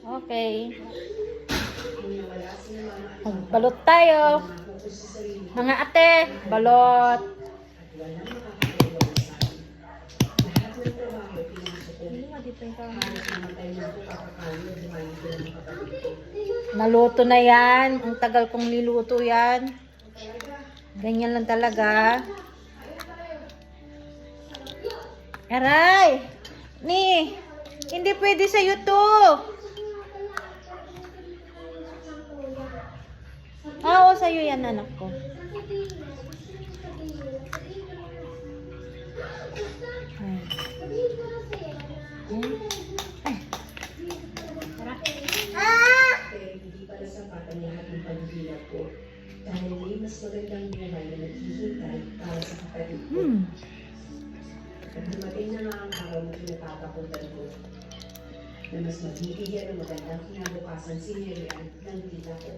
Okay. Balot tayo. Mga ate, balot. Naluto na yan. Ang tagal kong niluto yan. Ganyan lang talaga. Aray! Ni! Hindi pwede sa'yo to! Oo, sa'yo yan, anak ko. Ay. Ay. Hindi para sapat ang lahat ng pagbibilang ko. Dahil may mas magandang buhay na naghihintay para sa kapatid ko. At dumating na nga ang araw na pinatatakutan ko na mas magbibigyan ng magandang kinabukasan si Miriam ng tita ko.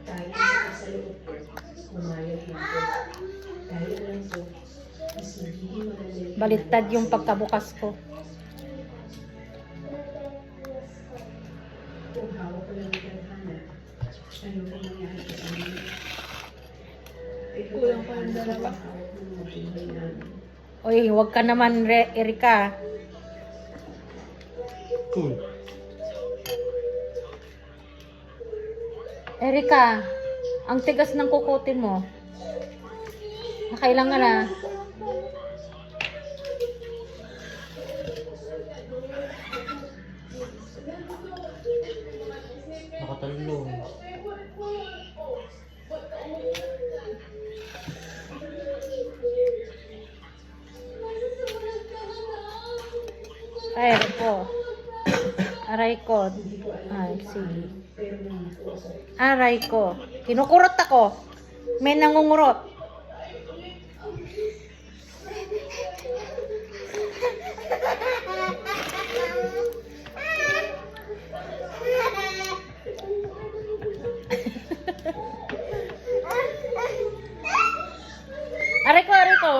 Dahil sa loob ko, umayag na ako. Dahil alam ko, mas magiging maganda. Baliktad yung pagkabukas ko. Kung hawak ko lang ang tadhana, ano kung nangyari ko sa amin? Kulang pa ang dalawa. Hawak mo ng buhay namin. Oy, huwag ka naman, Erika. Erika, ang tigas ng kukutin mo. Nakailangan na. Nakatalong. Ay, ko. Aray ko. Ay, sige. Aray ko. Kinukurot ako. May nangungurot. Aray ko, aray ko.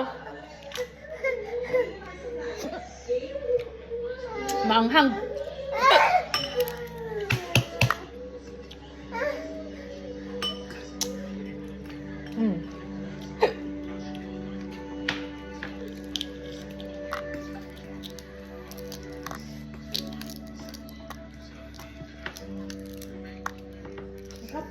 Maanghang. Sarap.